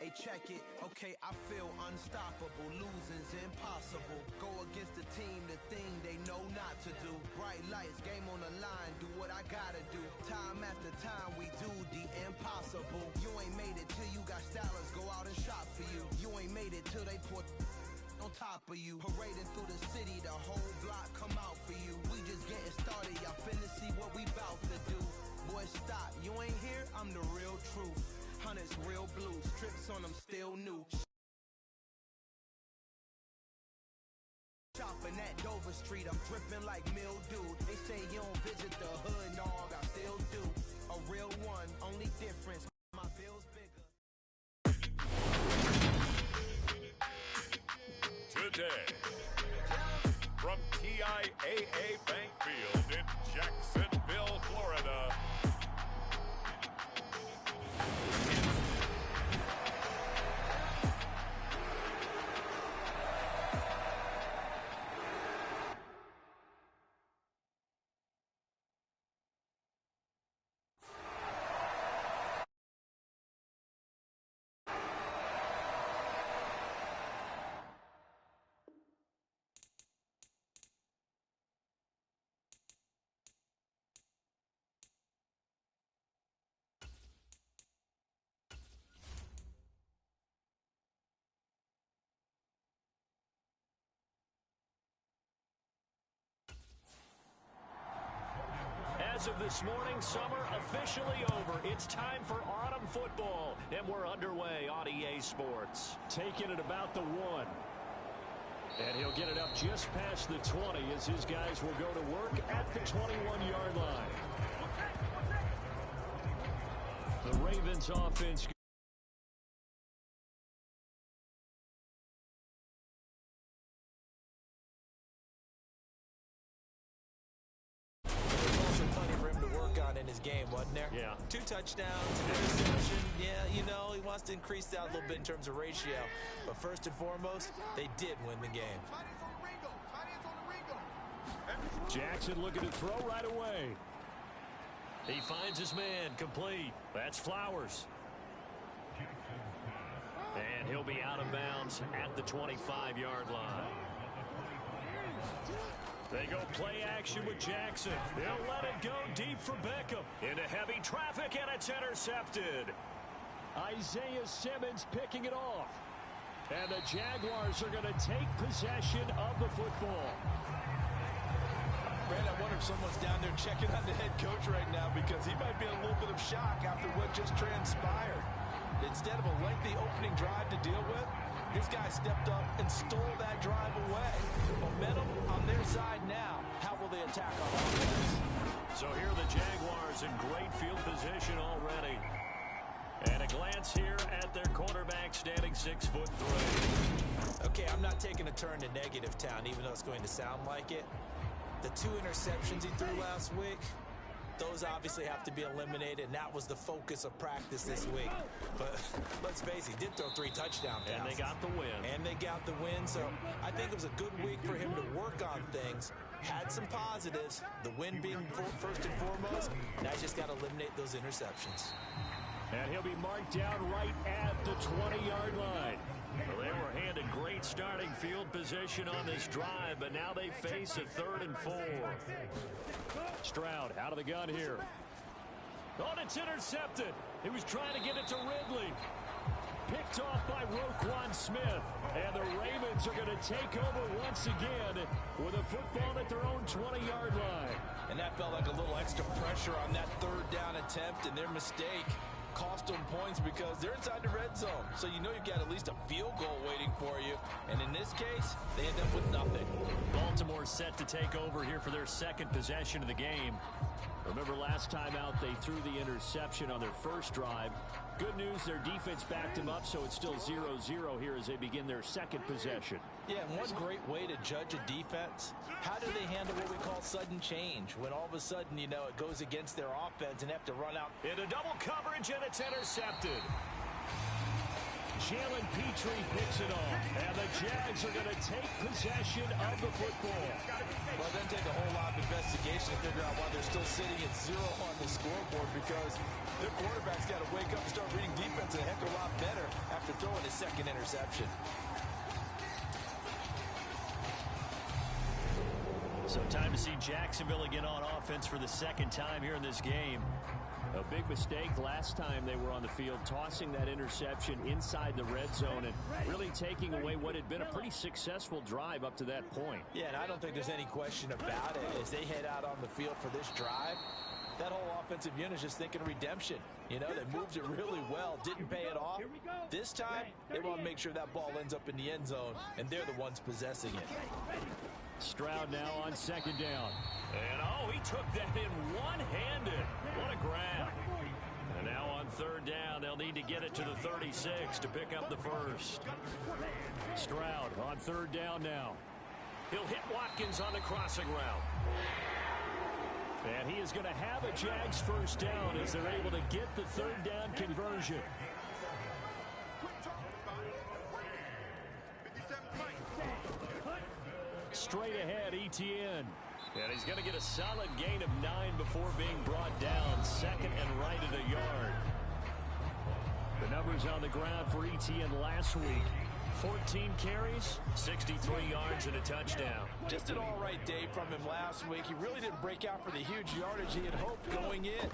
Hey, check it. Okay, I feel unstoppable. Losing's impossible. Go against the team, the thing they know not to do. Bright lights, game on the line. Do what I gotta do. Time after time, we do the impossible. You ain't made it till you got stylers go out and shop for you. You ain't made it till they put on top of you. Parading through the city, the whole block come out for you. We just getting started. Y'all finna see what we bout to do. Boy, stop. You ain't here? I'm the real truth. Hunters real blue, strips on them still new. Shopping at Dover Street, I'm dripping like mildew. They say you don't visit the hood, dog, I still do. A real one, only difference, my bill's bigger. Today, from TIAA Bank Field in Jacksonville, Florida. As of this morning, summer officially over. It's time for autumn football, and we're underway on EA Sports. Taking it about the 1. And he'll get it up just past the 20 as his guys will go to work at the 21-yard line. The Ravens offense. In his game, wasn't there? Yeah. 2 touchdowns, an interception. Yeah, you know, he wants to increase that a little bit in terms of ratio. But first and foremost, they did win the game. Jackson looking to throw right away. He finds his man, complete. That's Flowers. And he'll be out of bounds at the 25-yard line. They go play action with Jackson. They'll let it go deep for Beckham. Into heavy traffic, and it's intercepted. Isaiah Simmons picking it off. And the Jaguars are going to take possession of the football. Brad, I wonder if someone's down there checking on the head coach right now because he might be in a little bit of shock after what just transpired. Instead of a lengthy opening drive to deal with, his guy stepped up and stole that drive away. Momentum on their side now. How will they attack on offense? So here are the Jaguars in great field position already. And a glance here at their quarterback standing 6'3". Okay, I'm not taking a turn to negative town, even though it's going to sound like it. The 2 interceptions he threw last week, those obviously have to be eliminated, and that was the focus of practice this week. But let's face it, he did throw 3 touchdown passes. And they got the win. And they got the win, so I think it was a good week for him to work on things. Had some positives, the win being first and foremost. Now just got to eliminate those interceptions. And he'll be marked down right at the 20-yard line. Well, they were handed great starting field position on this drive, but now they face a 3rd and 4. Stroud out of the gun here. Oh, and it's intercepted. He was trying to get it to Ridley. Picked off by Roquan Smith. And the Ravens are going to take over once again with a football at their own 20-yard line. And that felt like a little extra pressure on that 3rd down attempt, and their mistake cost them points because they're inside the red zone. So you know you've got at least a field goal waiting for you. And in this case, they end up with nothing. Baltimore set to take over here for their 2nd possession of the game. Remember last time out, they threw the interception on their first drive. Good news, their defense backed them up, so it's still 0-0 here as they begin their 2nd possession. Yeah, and one great way to judge a defense, how do they handle what we call sudden change? When all of a sudden, you know, it goes against their offense and have to run out. Into double coverage, and it's intercepted. Jalen Petrie picks it off. And the Jags are going to take possession of the football. Well, it doesn't take a whole lot of investigation to figure out why they're still sitting at 0 on the scoreboard, because their quarterback's got to wake up and start reading defense a heck of a lot better after throwing his second interception. So time to see Jacksonville again on offense for the second time here in this game. A big mistake last time they were on the field, tossing that interception inside the red zone and really taking away what had been a pretty successful drive up to that point. Yeah, and I don't think there's any question about it. As they head out on the field for this drive, that whole offensive unit is just thinking redemption. You know, they moved it really well, didn't pay it off. This time, they want to make sure that ball ends up in the end zone, and they're the ones possessing it. Stroud now on second down. And, oh, he took that in one-handed. What a grab. And now on third down, they'll need to get it to the 36 to pick up the first. Stroud on third down now. He'll hit Watkins on the crossing route. And he is going to have a Jags first down as they're able to get the third down conversion. Straight ahead, Etienne. And he's going to get a solid gain of 9 before being brought down. Second and right at a yard. The numbers on the ground for Etienne last week. 14 carries, 63 yards, and a touchdown. Just an all-right day from him last week. He really didn't break out for the huge yardage he had hoped going in.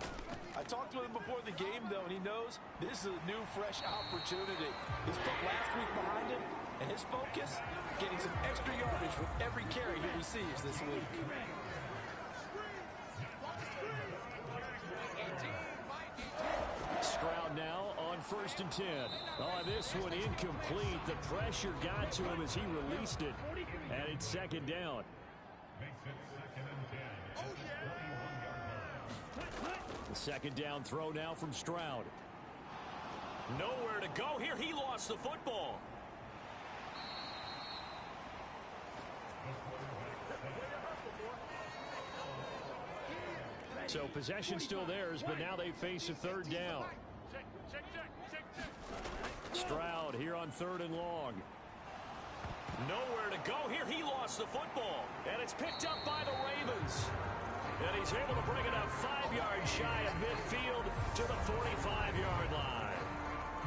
I talked to him before the game, though, and he knows this is a new, fresh opportunity. He's put last week behind him, and his focus, getting some extra yardage with every carry he receives this week. Stroud now on 1st and 10. Oh, this one incomplete. The pressure got to him as he released it. And it's second down. The second down throw now from Stroud. Nowhere to go here. He lost the football. So possession still theirs, but now they face a third down. Stroud here on third and long. Nowhere to go here. He lost the football. And it's picked up by the Ravens. And he's able to bring it up 5 yards shy of midfield to the 45-yard line.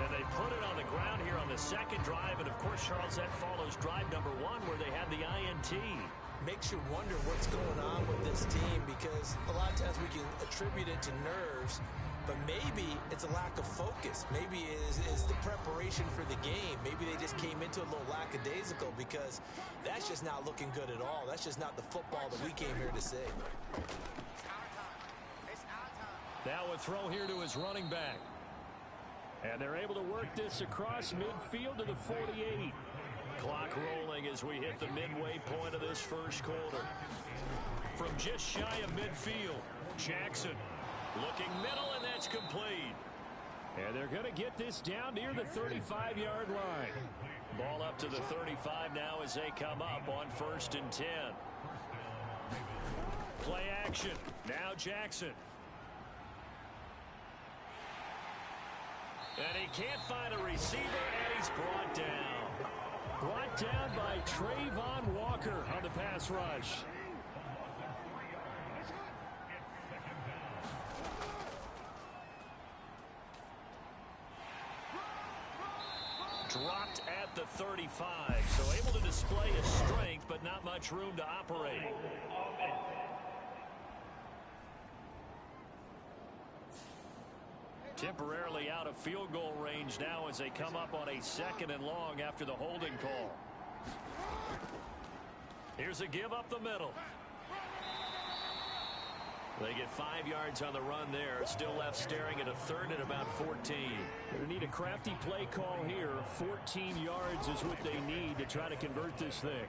And they put it on the ground here on the second drive. And, of course, Charles, that follows drive number 1 where they had the INT. Makes you wonder what's going on with this team, because a lot of times we can attribute it to nerves, but maybe it's a lack of focus. Maybe it is the preparation for the game. Maybe they just came into a little lackadaisical, because that's just not looking good at all. That's just not the football that we came here to see. Now a throw here to his running back. And they're able to work this across midfield to the 48. Clock rolling as we hit the midway point of this first quarter. From just shy of midfield, Jackson looking middle, and that's complete. And they're going to get this down near the 35-yard line. Ball up to the 35 now as they come up on 1st and 10. Play action. Now Jackson. And he can't find a receiver, and he's brought down. Brought down by Trayvon Walker on the pass rush. Dropped at the 35, so able to display his strength, but not much room to operate. Temporarily out of field goal range now as they come up on a 2nd and long after the holding call. Here's a give up the middle. They get 5 yards on the run there. Still left staring at a 3rd and about 14. They need a crafty play call here. 14 yards is what they need to try to convert this thing.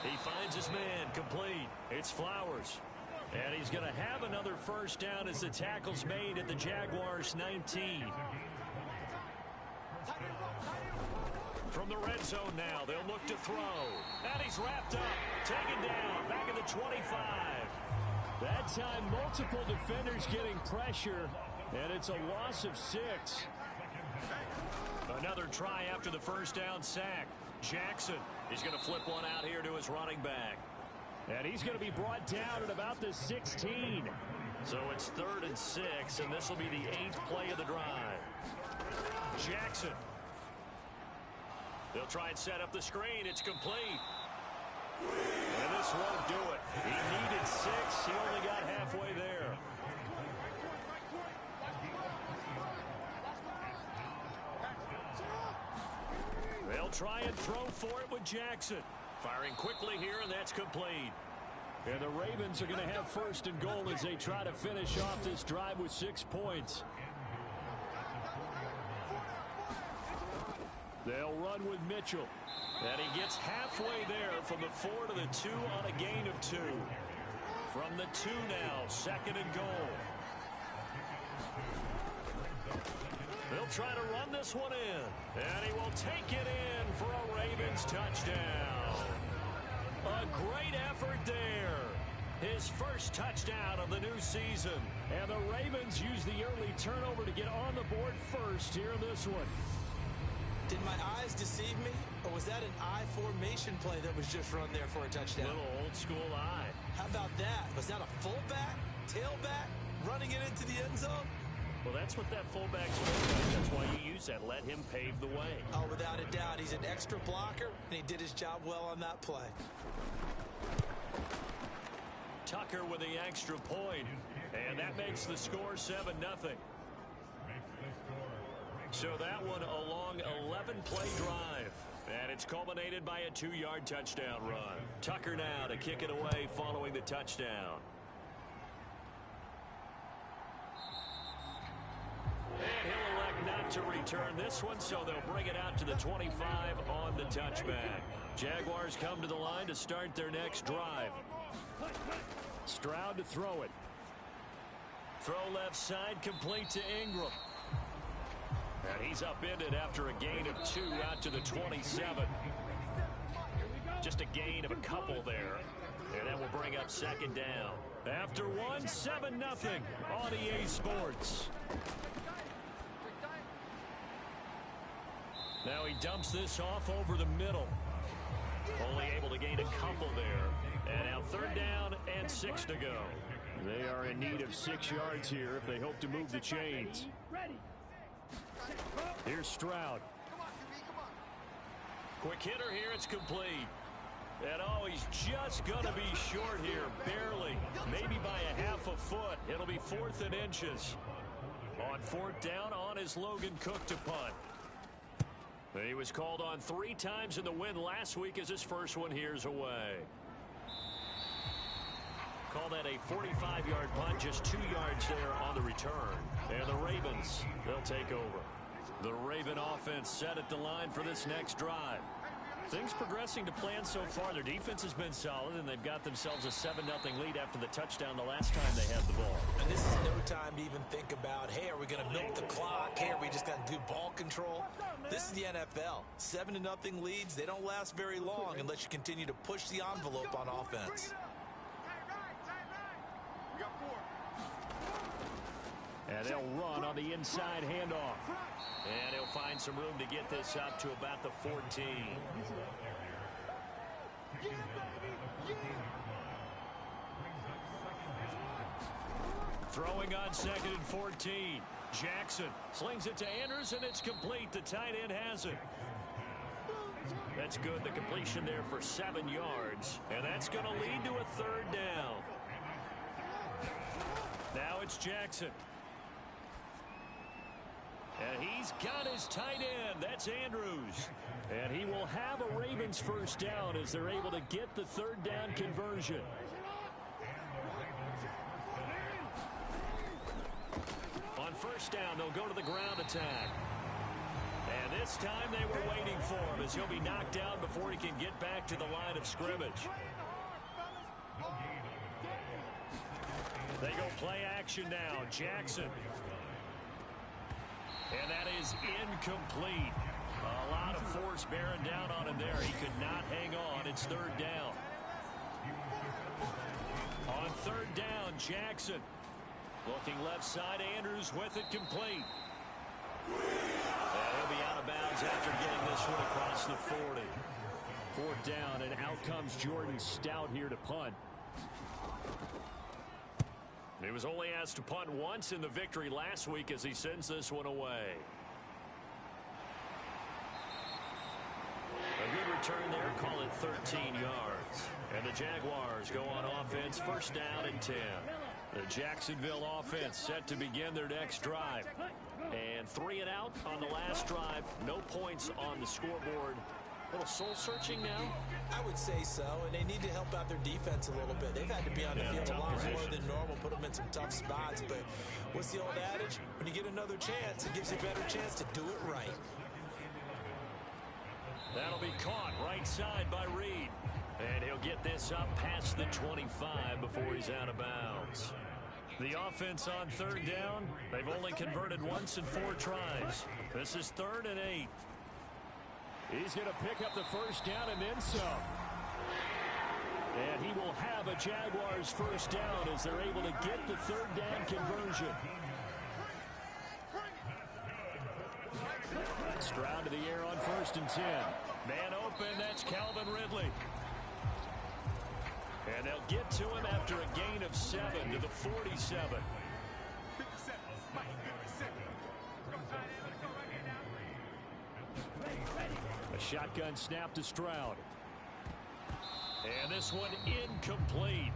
He finds his man complete. It's Flowers. And he's going to have another first down as the tackle's made at the Jaguars 19. From the red zone now, they'll look to throw. And he's wrapped up, taken down, back at the 25. That time, multiple defenders getting pressure, and it's a loss of 6. Another try after the first down sack. Jackson is going to flip one out here to his running back. And he's going to be brought down at about the 16. So it's 3rd and 6, and this will be the 8th play of the drive. Jackson. They'll try and set up the screen. It's complete. And this won't do it. He needed 6. He only got halfway there. They'll try and throw for it with Jackson. Firing quickly here, and that's complete. And the Ravens are going to have 1st and goal as they try to finish off this drive with 6 points. They'll run with Mitchell. And he gets halfway there from the 4 to the 2 on a gain of 2. From the 2 now, 2nd and goal. They'll try to run this one in. And he will take it in for a Ravens touchdown. A great effort there. His first touchdown of the new season. And the Ravens use the early turnover to get on the board first here in this one. Did my eyes deceive me? Or was that an I formation play that was just run there for a touchdown? Little old school eye. How about that? Was that a fullback, tailback, running it into the end zone? Well, that's what that fullback's for. That's why you use that. Let him pave the way. Oh, without a doubt. He's an extra blocker, and he did his job well on that play. Tucker with the extra point. And that makes the score 7-0. So that one a long 11-play drive. And it's culminated by a 2-yard touchdown run. Tucker now to kick it away following the touchdown. And he'll elect not to return this one, so they'll bring it out to the 25 on the touchback. Jaguars come to the line to start their next drive. Stroud to throw it. Throw left side, complete to Ingram. And he's upended after a gain of 2 out to the 27. Just a gain of a couple there. And that will bring up 2nd down. After 1, 7-0 on EA Sports. Now he dumps this off over the middle. Only able to gain a couple there. And now 3rd down and 6 to go. They are in need of 6 yards here if they hope to move the chains. Here's Stroud. Quick hitter here. It's complete. And oh, he's just going to be short here. Barely. Maybe by a half a foot. It'll be 4th and inches. On 4th down, on is Logan Cook to punt. He was called on 3 times in the win last week as his first one here's away. Call that a 45-yard punt, just 2 yards there on the return. And the Ravens, they'll take over. The Raven offense set at the line for this next drive. Things progressing to plan so far. Their defense has been solid, and they've got themselves a 7-0 lead after the touchdown the last time they had the ball. And this is no time to even think about, hey, are we going to milk the clock? Hey, are we just going to do ball control? This is the NFL. 7-0 leads, they don't last very long unless you continue to push the envelope on offense. And they'll run on the inside handoff. And he'll find some room to get this up to about the 14. Throwing on 2nd and 14. Jackson slings it to Andrews, and it's complete. The tight end has it. That's good. The completion there for 7 yards. And that's going to lead to a 3rd down. Now it's Jackson. And he's got his tight end. That's Andrews. And he will have a Ravens 1st down as they're able to get the 3rd down conversion. On 1st down, they'll go to the ground attack. And this time they were waiting for him as he'll be knocked down before he can get back to the line of scrimmage. They go play action now. Jackson. And that is incomplete. A lot of force bearing down on him there. He could not hang on. It's 3rd down. On 3rd down, Jackson. Looking left side, Andrews with it complete. He'll be out of bounds after getting this one across the 40. Fourth down, and out comes Jordan Stout here to punt. He was only asked to punt once in the victory last week as he sends this one away. A good return there, call it 13 yards. And the Jaguars go on offense, first down and 10. The Jacksonville offense set to begin their next drive. And 3 and out on the last drive. No points on the scoreboard. A little soul-searching now? I would say so, and they need to help out their defense a little bit. They've had to be on the field a lot more than normal, put them in some tough spots. But what's the old adage? When you get another chance, it gives you a better chance to do it right. That'll be caught right side by Reed. And he'll get this up past the 25 before he's out of bounds. The offense on third down, they've only converted once in 4 tries. This is 3rd and 8. He's going to pick up the first down and then some. And he will have a Jaguars first down as they're able to get the third down conversion. Stroud to the air on 1st and 10. Man open, that's Calvin Ridley. And they'll get to him after a gain of 7 to the 47. A shotgun snap to Stroud. And this one incomplete.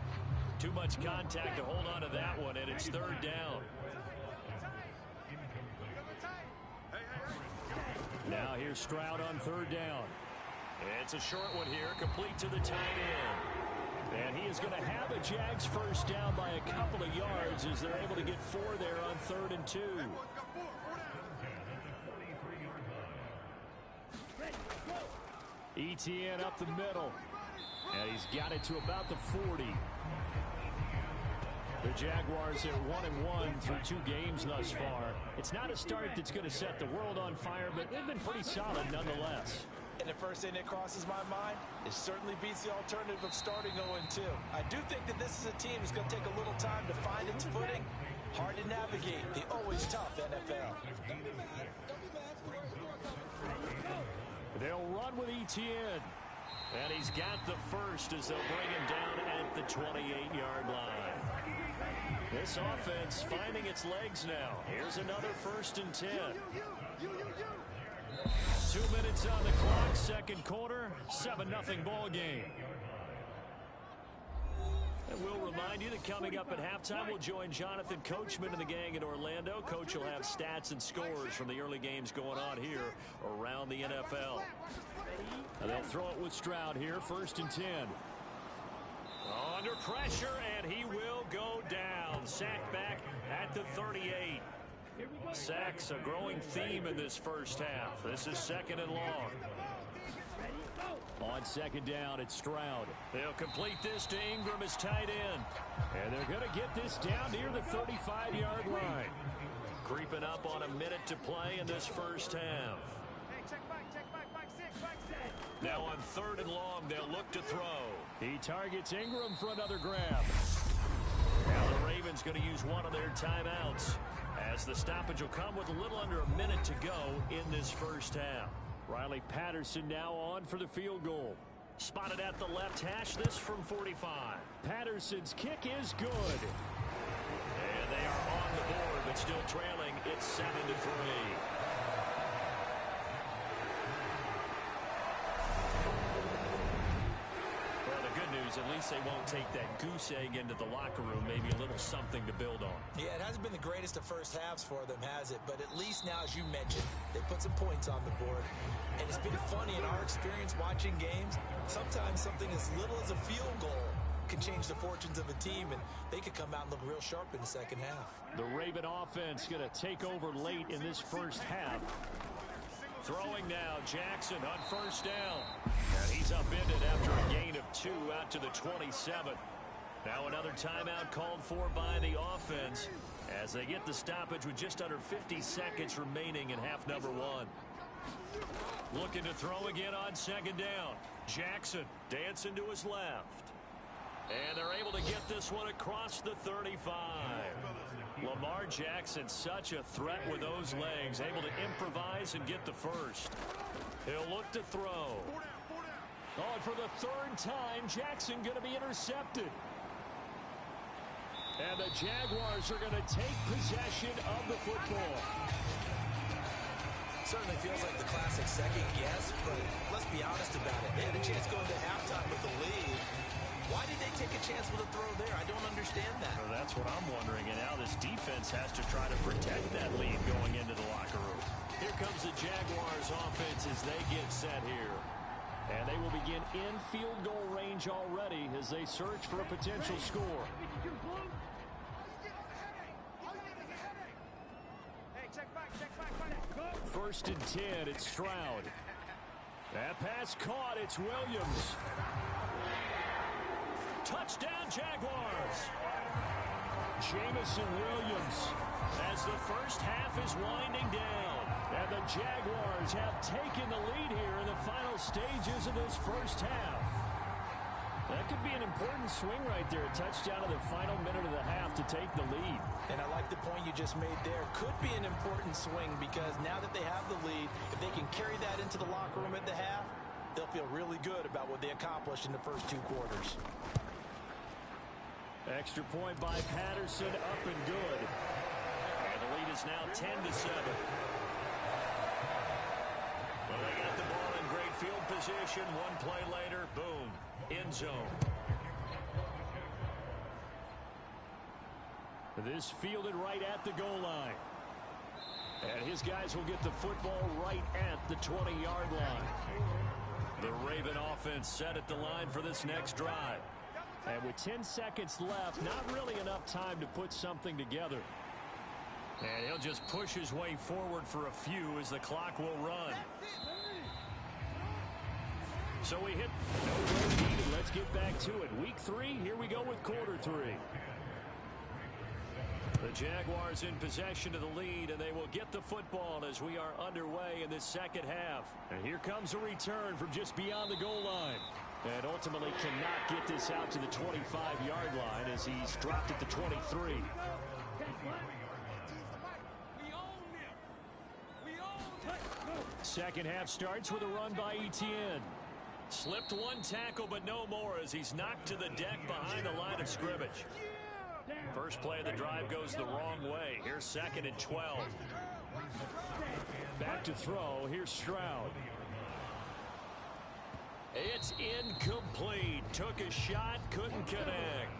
Too much contact to hold on to that one, and it's 3rd down. Now here's Stroud on 3rd down. It's a short one here, complete to the tight end. And he is going to have a Jags first down by a couple of yards as they're able to get 4 there on 3rd and 2. Etienne up the middle. And he's got it to about the 40. The Jaguars are 1-1 through 2 games thus far. It's not a start that's going to set the world on fire, but they've been pretty solid nonetheless. And the first thing that crosses my mind, it certainly beats the alternative of starting 0-2. I do think that this is a team that's going to take a little time to find its footing. Hard to navigate the always tough NFL. They'll run with Etienne. And he's got the first as they'll bring him down at the 28-yard line. This offense finding its legs now. Here's another 1st and 10. 2 minutes on the clock, second quarter, 7-0 ball game. And we'll remind you that coming up at halftime, we'll join Jonathan Coachman and the gang in Orlando. Coach will have stats and scores from the early games going on here around the NFL. And they'll throw it with Stroud here, 1st and 10. Under pressure, and he will go down. Sacked back at the 38. Sacks a growing theme in this first half. This is 2nd and long. On 2nd down, it's Stroud. They'll complete this to Ingram as tight end. And they're going to get this down near the 35-yard line. Creeping up on a minute to play in this first half. Now on 3rd and long, they'll look to throw. He targets Ingram for another grab. Now the Ravens going to use one of their timeouts, as the stoppage will come with a little under a minute to go in this first half. Riley Patterson now on for the field goal. Spotted at the left hash, this from 45. Patterson's kick is good. And they are on the board, but still trailing. It's 7-3. At least they won't take that goose egg into the locker room. Maybe a little something to build on. Yeah, it hasn't been the greatest of first halves for them, has it? But at least now, as you mentioned, they put some points on the board. And it's been funny in our experience watching games. Sometimes something as little as a field goal can change the fortunes of a team, and they could come out and look real sharp in the second half. The Raven offense going to take over late in this first half. Throwing now, Jackson on 1st down. And he's upended after a gain of 2 out to the 27. Now another timeout called for by the offense as they get the stoppage with just under 50 seconds remaining in half number 1. Looking to throw again on 2nd down. Jackson dancing to his left. And they're able to get this one across the 35. Lamar Jackson, such a threat with those legs, able to improvise and get the first. He'll look to throw. Oh, and for the third time, Jackson going to be intercepted. And the Jaguars are going to take possession of the football. Certainly feels like the classic second guess, but let's be honest about it. They had a chance going to halftime with the lead. Why did they take a chance with a throw there? I don't understand that. Well, that's what I'm wondering. And now this defense has to try to protect that lead going into the locker room. Here comes the Jaguars offense as they get set here. And they will begin in field goal range already as they search for a potential score. First and 10, it's Stroud. That pass caught, it's Williams. Touchdown, Jaguars. Jamison Williams as the first half is winding down. And the Jaguars have taken the lead here in the final stages of this first half. That could be an important swing right there. A touchdown in the final minute of the half to take the lead. And I like the point you just made there. Could be an important swing because now that they have the lead, if they can carry that into the locker room at the half, they'll feel really good about what they accomplished in the first two quarters. Extra point by Patterson, up and good. And the lead is now 10-7. Well, they got the ball in great field position. One play later, boom, end zone. This fielded right at the goal line. And his guys will get the football right at the 20-yard line. The Raven offense set at the line for this next drive. And with 10 seconds left, not really enough time to put something together. And he'll just push his way forward for a few as the clock will run. So we hit no goal needed. Let's get back to it. Week 3, here we go with quarter 3. The Jaguars in possession of the lead, and they will get the football as we are underway in this second half. And here comes a return from just beyond the goal line. And ultimately cannot get this out to the 25-yard line as he's dropped at the 23. Second half starts with a run by Etienne. Slipped one tackle, but no more as he's knocked to the deck behind the line of scrimmage. First play of the drive goes the wrong way. Here's 2nd and 12. Back to throw. Here's Stroud. It's incomplete. Took a shot, couldn't connect.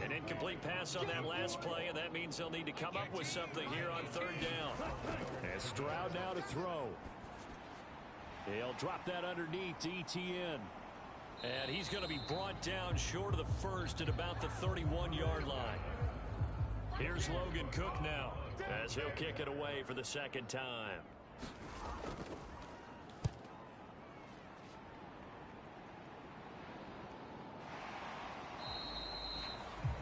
An incomplete pass on that last play, and that means they'll need to come up with something here on 3rd down. And Stroud now to throw. He'll drop that underneath to Etienne. And he's going to be brought down short of the first at about the 31-yard line. Here's Logan Cook now as he'll kick it away for the second time.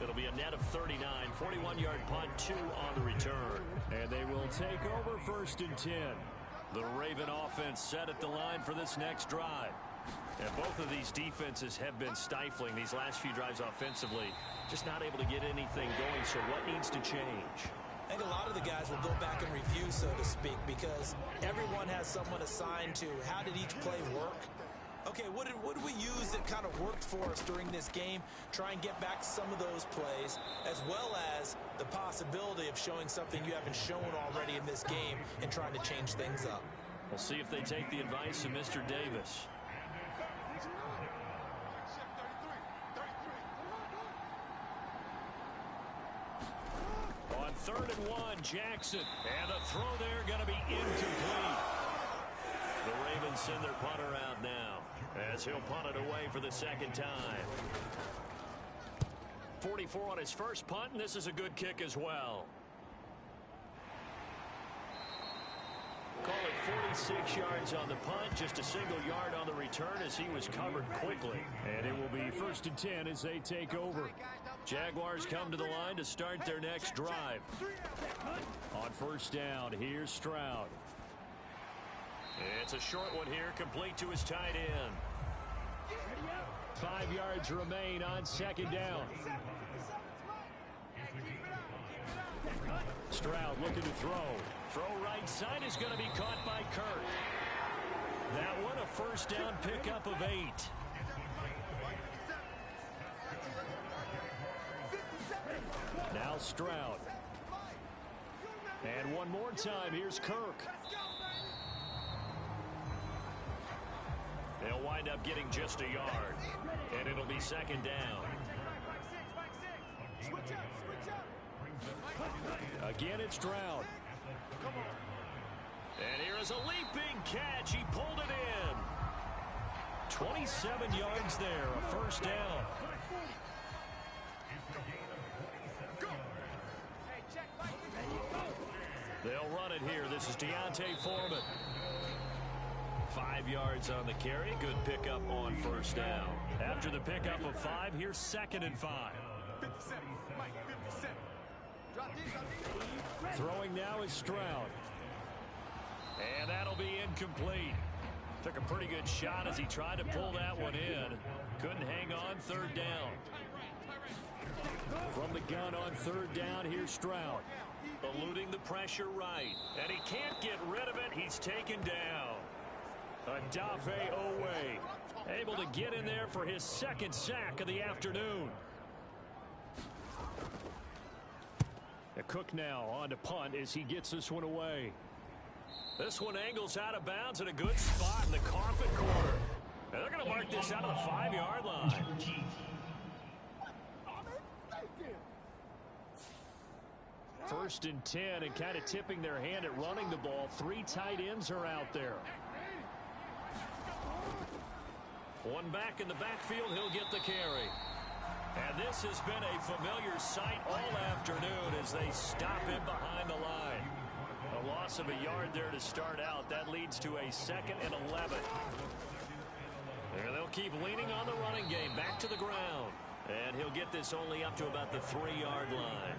It'll be a net of 39, 41-yard punt, 2 on the return. And they will take over 1st and 10. The Raven offense set at the line for this next drive. And both of these defenses have been stifling these last few drives offensively. Just not able to get anything going, so what needs to change? I think a lot of the guys will go back and review, so to speak, because everyone has someone assigned to how did each play work. Okay, what did we use that kind of worked for us during this game? Try and get back some of those plays, as well as the possibility of showing something you haven't shown already in this game and trying to change things up. We'll see if they take the advice of Mr. Davis. On 3rd and 1, Jackson. And the throw there going to be incomplete. The Ravens send their punter out now as he'll punt it away for the second time. 44 on his first punt, and this is a good kick as well. Call it 46 yards on the punt, just a single yard on the return as he was covered quickly. And it will be 1st and 10 as they take over. Jaguars come to the line to start their next drive. On 1st down, here's Stroud. It's a short one here, complete to his tight end. 5 yards remain on 2nd down. Stroud looking to throw. Throw right side is going to be caught by Kirk. That one a first down pickup of 8. Now Stroud. And one more time, here's Kirk. They'll wind up getting just a yard. And it'll be second down. Again, it's Stroud. And here is a leaping catch. He pulled it in. 27 yards there, a first down. They'll run it here. This is Deontay Foreman. 5 yards on the carry. Good pickup on first down. After the pickup of 5, here's 2nd and 5. 57, Mike, 57. Throwing now is Stroud. And that'll be incomplete. Took a pretty good shot as he tried to pull that one in. Couldn't hang on, 3rd down. From the gun on 3rd down, here's Stroud. Eluding the pressure right. And he can't get rid of it. He's taken down. Adafe Owe able to get in there for his 2nd sack of the afternoon. Cook now on to punt as he gets this one away. This one angles out of bounds at a good spot in the coffin corner. And they're going to mark this out of the 5-yard line. First and 10, and kind of tipping their hand at running the ball. 3 tight ends are out there. One back in the backfield, he'll get the carry. And this has been a familiar sight all afternoon as they stop him behind the line. A loss of a yard there to start out. That leads to a 2nd and 11. And they'll keep leaning on the running game. Back to the ground. And he'll get this only up to about the 3-yard line.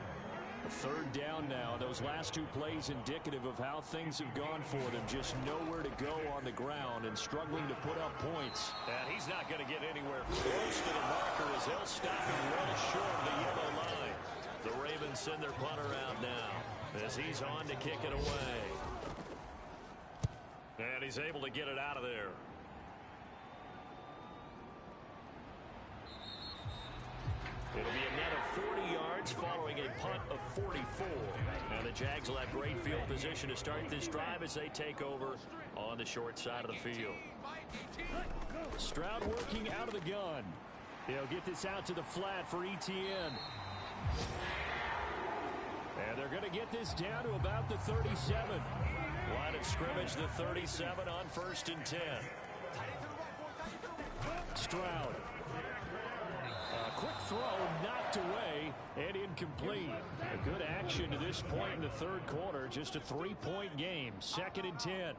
3rd down now. Those last 2 plays indicative of how things have gone for them. Just nowhere to go on the ground and struggling to put up points. And he's not going to get anywhere close to the marker as they'll stop him well short of the yellow line. The Ravens send their punter out now as he's on to kick it away. And he's able to get it out of there. It'll be a net of 40 yards following a punt of 44. Now the Jags will have great field position to start this drive as they take over on the short side of the field. Stroud working out of the gun. He'll get this out to the flat for Etienne. And they're going to get this down to about the 37. Line of scrimmage, the 37 on 1st and 10. Stroud. Quick throw knocked away and incomplete. A good action to this point in the 3rd quarter. Just a 3-point game. 2nd and 10. 3 down.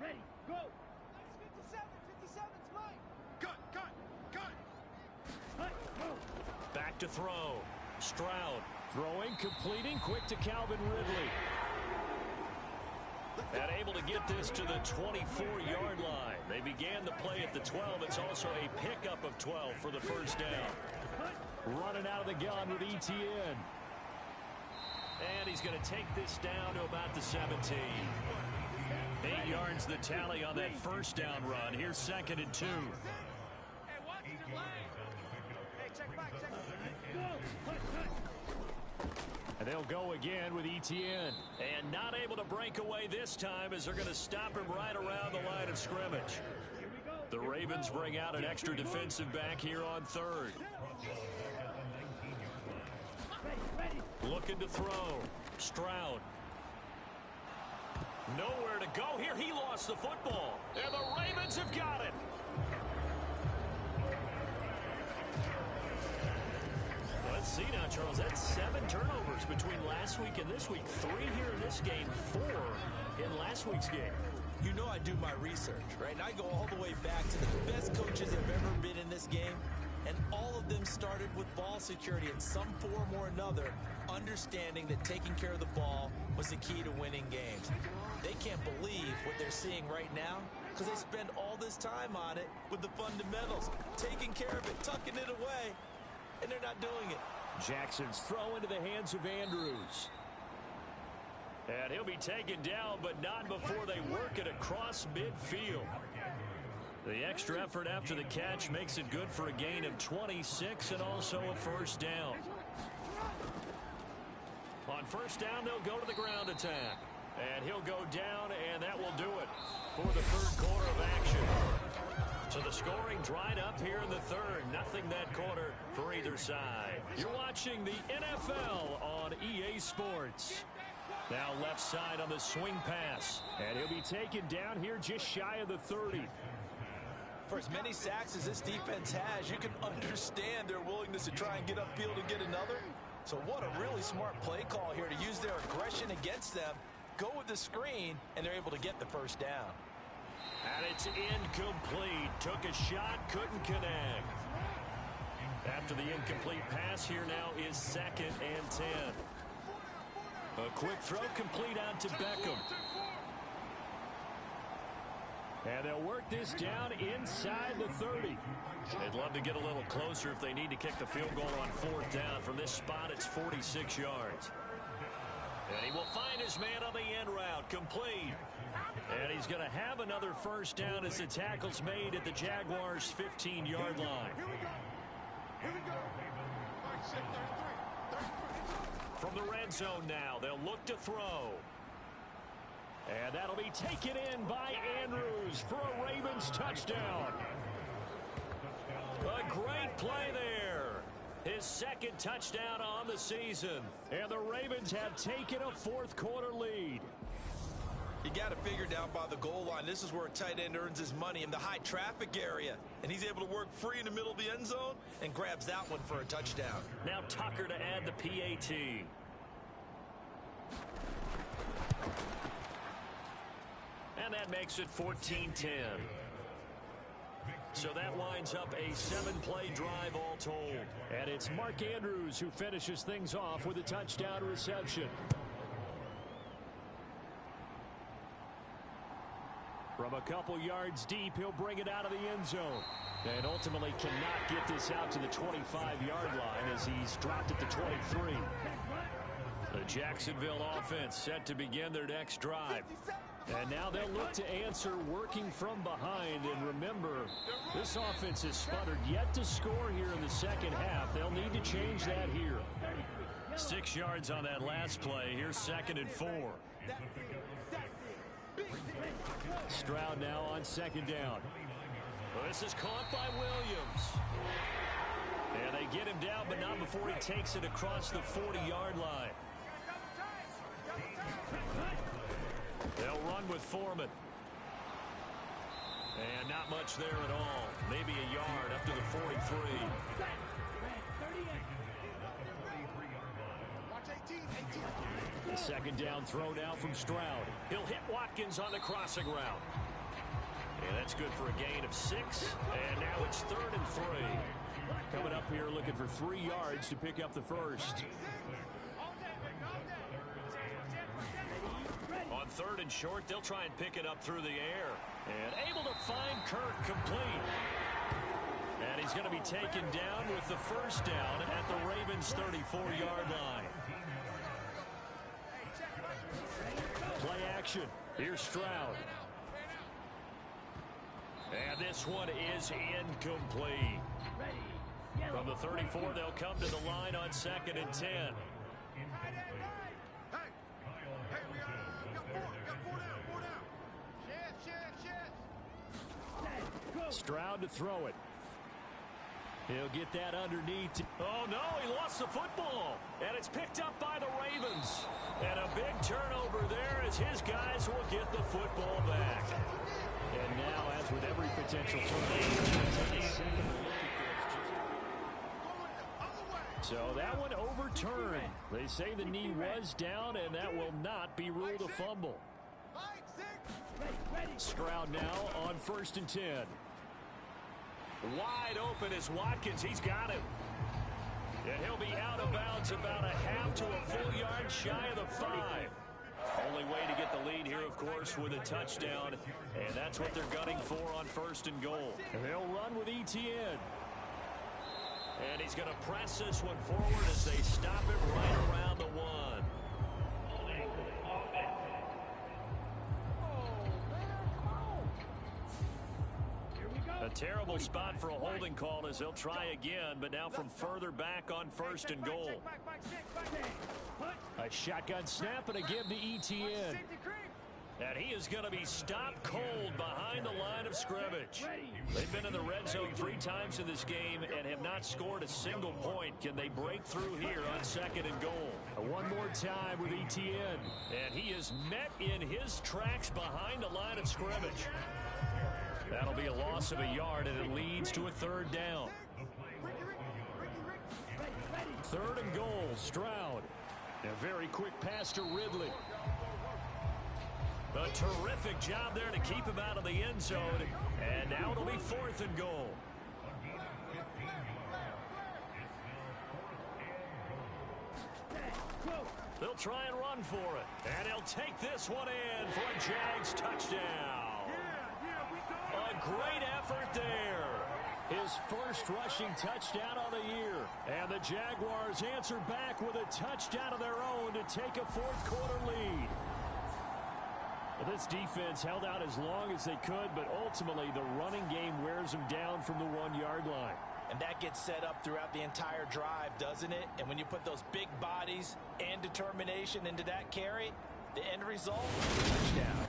Ready, go. 57, Mike. Cut. Back to throw. Stroud throwing, completing, quick to Calvin Ridley. And able to get this to the 24-yard line. They began the play at the 12. It's also a pickup of 12 for the first down. Running out of the gun with Etienne. And he's going to take this down to about the 17. 8 yards the tally on that first down run. Here's 2nd and 2. And they'll go again with Etienne. And not able to break away this time as they're going to stop him right around the line of scrimmage. The Ravens bring out an extra defensive back here on 3rd. Looking to throw. Stroud. Nowhere to go here. He lost the football. And the Ravens have got it. Let's see now, Charles. That's 7 turnovers between last week and this week. 3 here in this game, 4 in last week's game. You know I do my research, right? And I go all the way back to the best coaches have ever been in this game. And all of them started with ball security in some form or another, understanding that taking care of the ball was the key to winning games. They can't believe what they're seeing right now because they spend all this time on it with the fundamentals, taking care of it, tucking it away, and they're not doing it. Jackson's throw into the hands of Andrews. And he'll be taken down, but not before they work it across midfield. The extra effort after the catch makes it good for a gain of 26 and also a first down. On first down, they'll go to the ground attack. And he'll go down, and that will do it for the third quarter of action. So the scoring dried up here in the third. Nothing that quarter for either side. You're watching the NFL on EA Sports. Now left side on the swing pass. And he'll be taken down here just shy of the 30. For as many sacks as this defense has, you can understand their willingness to try and get upfield and get another. So what a really smart play call here to use their aggression against them. Go with the screen, and they're able to get the first down. And it's incomplete. Took a shot, couldn't connect. After the incomplete pass, here now is 2nd and 10. A quick throw complete out to Beckham. And they'll work this down inside the 30. They'd love to get a little closer if they need to kick the field goal on 4th down. From this spot, it's 46 yards. And he will find his man on the end route, complete. And he's going to have another first down as the tackle's made at the Jaguars' 15-yard line. Here we go. Here we go. All right, 33. From the red zone now, they'll look to throw. And that'll be taken in by Andrews for a Ravens touchdown. A great play there. His 2nd touchdown on the season. And the Ravens have taken a fourth quarter lead. You got to figure down by the goal line. This is where a tight end earns his money, in the high traffic area. And he's able to work free in the middle of the end zone and grabs that one for a touchdown. Now Tucker to add the PAT. And that makes it 14-10. So that winds up a 7-play drive all told. And it's Mark Andrews who finishes things off with a touchdown reception. From a couple yards deep, he'll bring it out of the end zone. And ultimately cannot get this out to the 25-yard line as he's dropped at the 23. The Jacksonville offense set to begin their next drive. And now they'll look to answer working from behind. And remember, this offense has sputtered yet to score here in the second half. They'll need to change that here. 6 yards on that last play. Here's 2nd and 4. Stroud now on 2nd down. Well, this is caught by Williams. And they get him down, but not before he takes it across the 40-yard line. They'll run with Foreman. And not much there at all. Maybe a yard up to the 43. The 2nd down throw now from Stroud. He'll hit Watkins on the crossing route. And that's good for a gain of 6. And now it's 3rd and 3. Coming up here looking for 3 yards to pick up the first. On 3rd and short, they'll try and pick it up through the air. And able to find Kirk complete. And he's going to be taken down with the first down at the Ravens' 34-yard line. Play action. Here's Stroud. And this one is incomplete. From the 34, they'll come to the line on 2nd and 10. Stroud to throw it. He'll get that underneath. Oh, no, he lost the football. And it's picked up by the Ravens. And a big turnover there as his guys will get the football back. And now, as with every potential turnover, so that one overturned. They say the knee was down, and that will not be ruled a fumble. Stroud now on 1st and 10. Wide open is Watkins. He's got him. And he'll be out of bounds about a half to a full yard shy of the 5. Only way to get the lead here, of course, with a touchdown. And that's what they're gunning for on 1st and goal. And they'll run with ETN. And he's going to press this one forward as they stop it right around the 1. Terrible spot for a holding call as they'll try again, but now from further back on 1st and goal. A shotgun snap and a give to Etienne. And he is going to be stopped cold behind the line of scrimmage. They've been in the red zone 3 times in this game and have not scored a single point. Can they break through here on 2nd and goal? One more time with Etienne. And he is met in his tracks behind the line of scrimmage. That'll be a loss of a yard, and it leads to a 3rd down. 3rd and goal, Stroud. A very quick pass to Ridley. A terrific job there to keep him out of the end zone. And now it'll be 4th and goal. They'll try and run for it. And he'll take this one in for a Jags touchdown. A great effort there. His first rushing touchdown of the year. And the Jaguars answer back with a touchdown of their own to take a 4th quarter lead. Well, this defense held out as long as they could, but ultimately the running game wears them down from the 1-yard line. And that gets set up throughout the entire drive, doesn't it? And when you put those big bodies and determination into that carry, the end result, touchdown.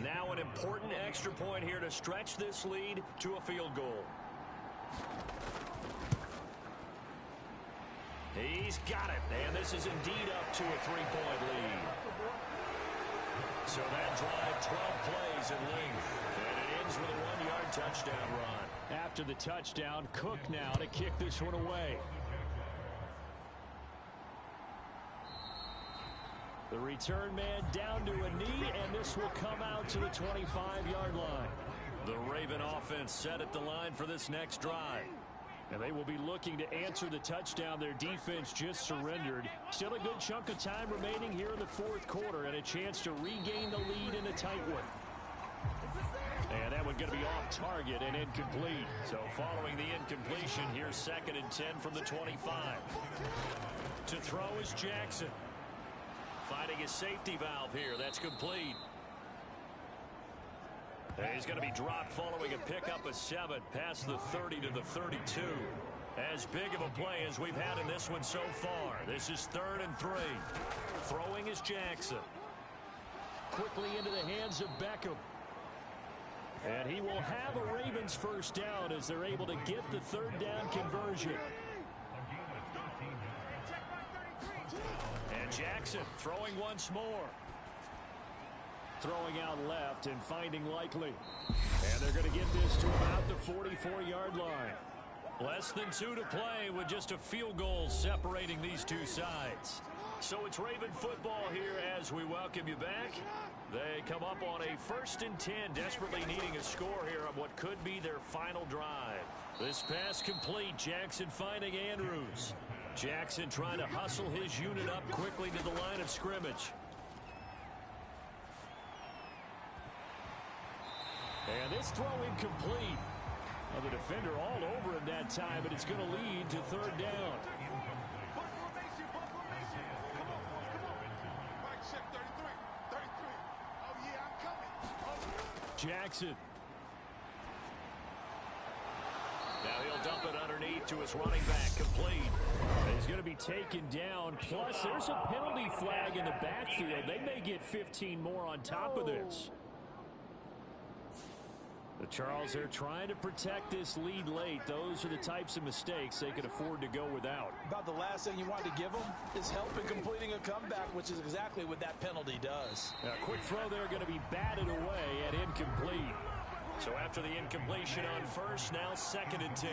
Now an important extra point here to stretch this lead to a field goal. He's got it, and this is indeed up to a 3-point lead. So that drive, 12 plays in length, and it ends with a 1-yard touchdown run. After the touchdown, Cook now to kick this one away. The return man down to a knee, and this will come out to the 25-yard line. The Raven offense set at the line for this next drive. And they will be looking to answer the touchdown their defense just surrendered. Still a good chunk of time remaining here in the 4th quarter and a chance to regain the lead in a tight one. And that one going to be off target and incomplete. So following the incompletion, here's 2nd and 10 from the 25. To throw is Jackson. Finding a safety valve here. That's complete. And he's going to be dropped following a pickup of 7 past the 30 to the 32. As big of a play as we've had in this one so far. This is 3rd and 3. Throwing is Jackson. Quickly into the hands of Beckham. And he will have a Ravens first down as they're able to get the 3rd down conversion. And Jackson throwing once more. Throwing out left and finding Likely. And they're going to get this to about the 44-yard line. Less than 2 to play with just a field goal separating these two sides. So it's Raven football here as we welcome you back. They come up on a 1st and 10, desperately needing a score here on what could be their final drive. This pass complete. Jackson finding Andrews. Jackson trying to hustle his unit up quickly to the line of scrimmage. And this throw incomplete. Well, the defender all over him that time, but it's going to lead to 3rd down. Jackson. Now he'll dump it underneath to his running back, complete. And he's going to be taken down. Plus, there's a penalty flag in the backfield. They may get 15 more on top of this. The Charles, they're trying to protect this lead late. Those are the types of mistakes they could afford to go without. About the last thing you want to give them is help in completing a comeback, which is exactly what that penalty does. A quick throw there going to be batted away and incomplete. So after the incompletion on 1st, now 2nd and 10.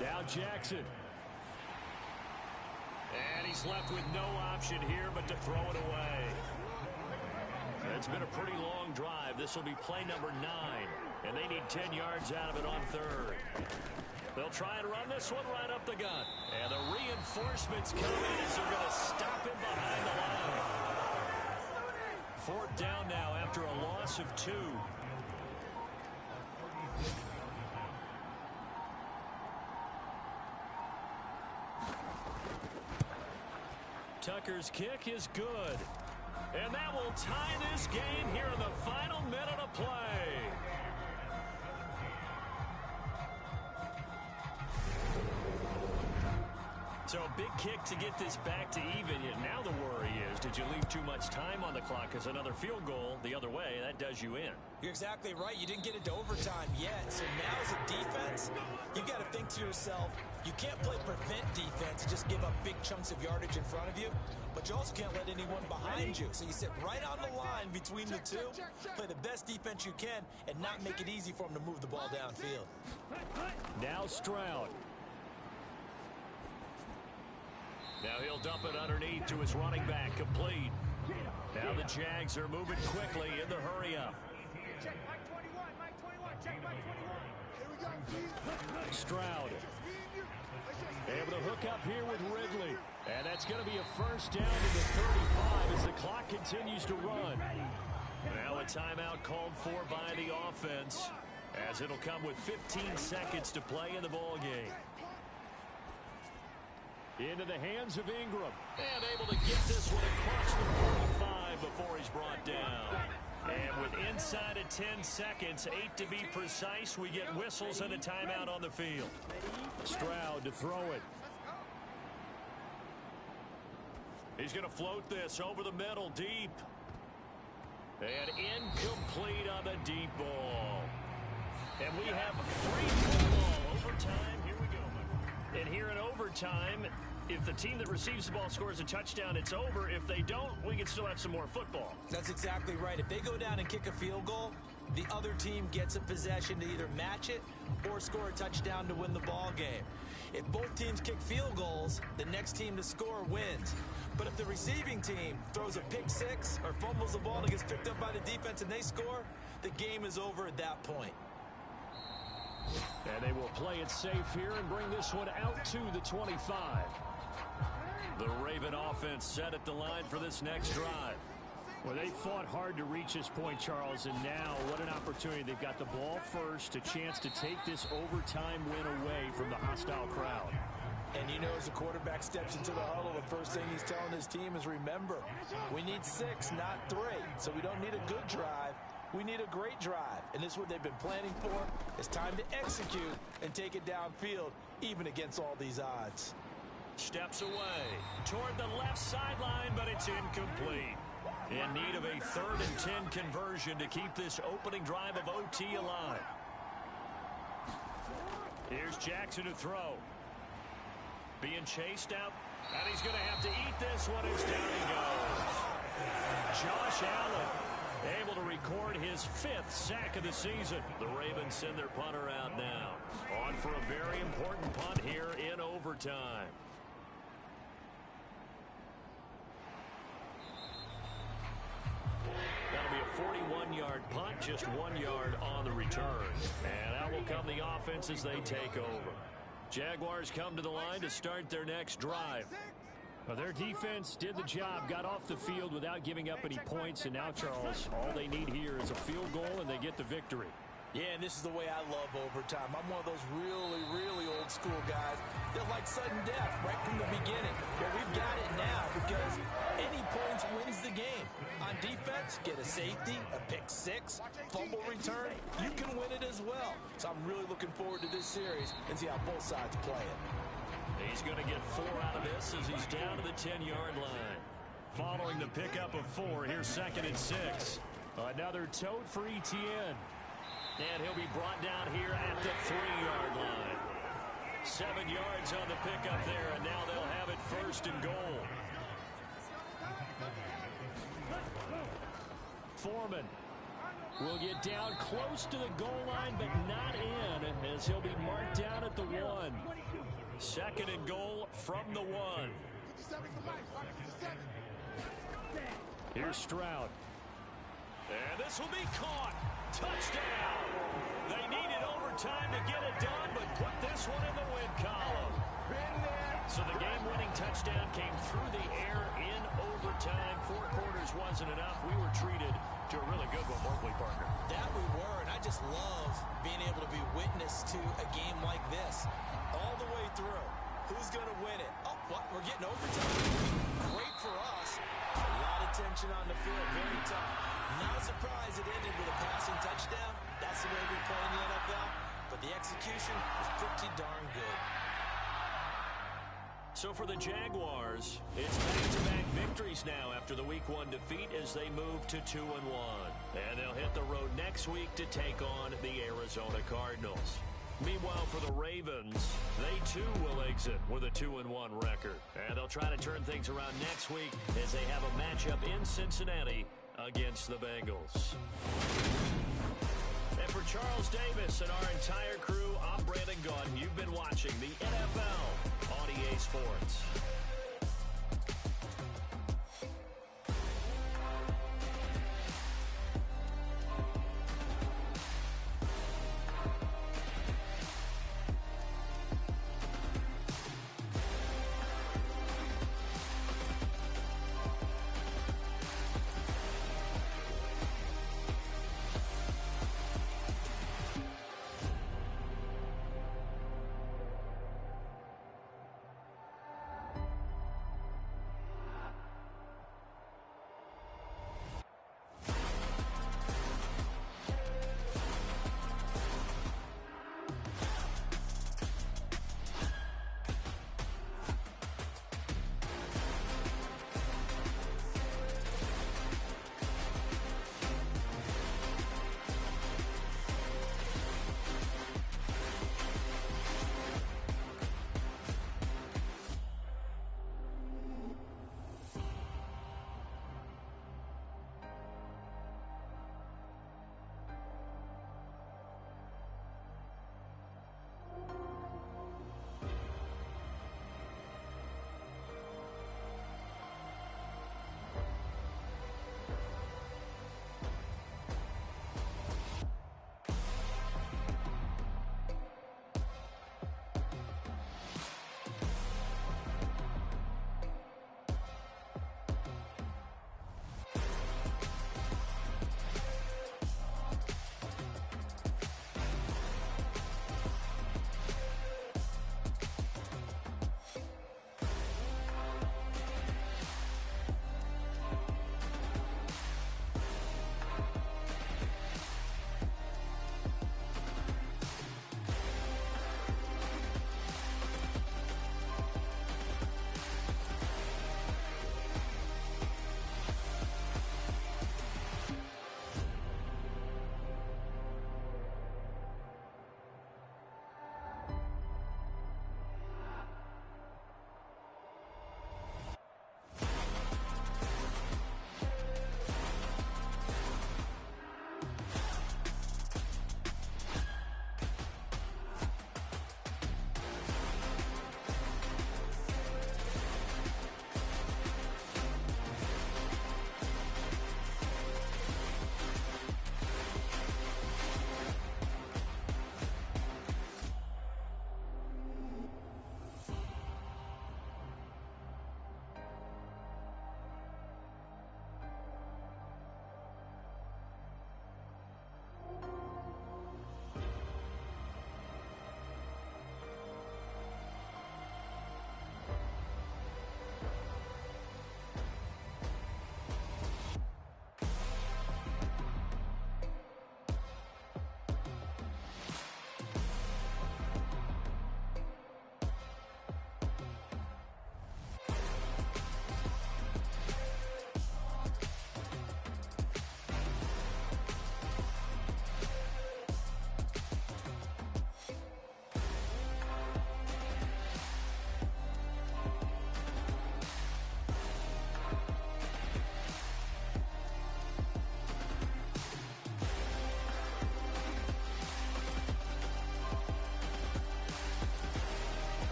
Now Jackson. And he's left with no option here but to throw it away. It's been a pretty long drive. This will be play number 9. And they need 10 yards out of it on 3rd. They'll try and run this one right up the gut. And the reinforcements come in as they're going to stop him behind the line. 4th down now after a loss of 2. Tucker's kick is good. And that will tie this game here in the final minute of play. So a big kick to get this back to even. And now the worry is, did you leave too much time on the clock? Because another field goal the other way, that does you in. You're exactly right. You didn't get it to overtime yet. So now as a defense, you got to think to yourself, you can't play prevent defense and just give up big chunks of yardage in front of you. But you also can't let anyone behind you. So you sit right on the line between the two, play the best defense you can, and not make it easy for them to move the ball downfield. Now Stroud. Now he'll dump it underneath to his running back, complete. Now the Jags are moving quickly in the hurry-up. Stroud. Able to hook up here with Ridley. And that's going to be a first down to the 35 as the clock continues to run. Now a timeout called for by the offense, as it'll come with 15 seconds to play in the ball game. Into the hands of Ingram. And able to get this one across the 45 before he's brought down. And with inside of 10 seconds, 8 to be precise, we get whistles and a timeout on the field. Stroud to throw it. He's going to float this over the middle, deep. And incomplete on the deep ball. And we have free football. Overtime, here we go. And here in overtime, if the team that receives the ball scores a touchdown, it's over. If they don't, we can still have some more football. That's exactly right. If they go down and kick a field goal, the other team gets a possession to either match it or score a touchdown to win the ball game. If both teams kick field goals, the next team to score wins. But if the receiving team throws a pick six or fumbles the ball and gets picked up by the defense and they score, the game is over at that point. And they will play it safe here and bring this one out to the 25. The Raven offense set at the line for this next drive. Well, they fought hard to reach this point, Charles, and now what an opportunity. They've got the ball first, a chance to take this overtime win away from the hostile crowd. And you know, as the quarterback steps into the huddle, the first thing he's telling his team is, remember, we need 6, not 3. So we don't need a good drive. We need a great drive. And this is what they've been planning for. It's time to execute and take it downfield, even against all these odds. Steps away toward the left sideline, but it's incomplete. In need of a 3rd and 10 conversion to keep this opening drive of OT alive. Here's Jackson to throw. Being chased out, and he's going to have to eat this one as down he goes. Josh Allen able to record his 5th sack of the season. The Ravens send their punter out now. On for a very important punt here in overtime. That'll be a 41-yard punt, just 1 yard on the return. And out will come the offense as they take over. Jaguars come to the line to start their next drive. Well, their defense did the job, got off the field without giving up any points, and now, Charles, all they need here is a field goal, and they get the victory. Yeah, and this is the way I love overtime. I'm one of those really, really old school guys that like sudden death right from the beginning. Well, we've got it now because any points wins the game. On defense, get a safety, a pick six, fumble return, you can win it as well. So I'm really looking forward to this series and see how both sides play it. He's going to get 4 out of this as he's down to the 10-yard line. Following the pickup of 4, here's 2nd and 6. Another tote for Etienne. And he'll be brought down here at the 3-yard line. 7 yards on the pickup there, and now they'll have it 1st and goal. Foreman will get down close to the goal line, but not in, as he'll be marked down at the 1. 2nd and goal from the 1. Here's Stroud. And this will be caught. Touchdown. They needed overtime to get it done, but put this one in the win column. So the game-winning touchdown came through the air in overtime. 4 quarters wasn't enough. We were treated to a really good one, weren't we, partner? That we were, and I just love being able to be witness to a game like this. All the way through. Who's going to win it? Oh, what? We're getting overtime. Great for us. A lot of tension on the field. Very tough. Not surprised it ended with a passing touchdown. That's the way we play in the NFL. But the execution was pretty darn good. So for the Jaguars, it's back-to-back victories now after the Week 1 defeat as they move to 2-1. And they'll hit the road next week to take on the Arizona Cardinals. Meanwhile, for the Ravens, they too will exit with a 2-1 record. And they'll try to turn things around next week as they have a matchup in Cincinnati against the Bengals. And for Charles Davis and our entire crew, I'm Brandon Gaudin. You've been watching the NFL on EA Sports.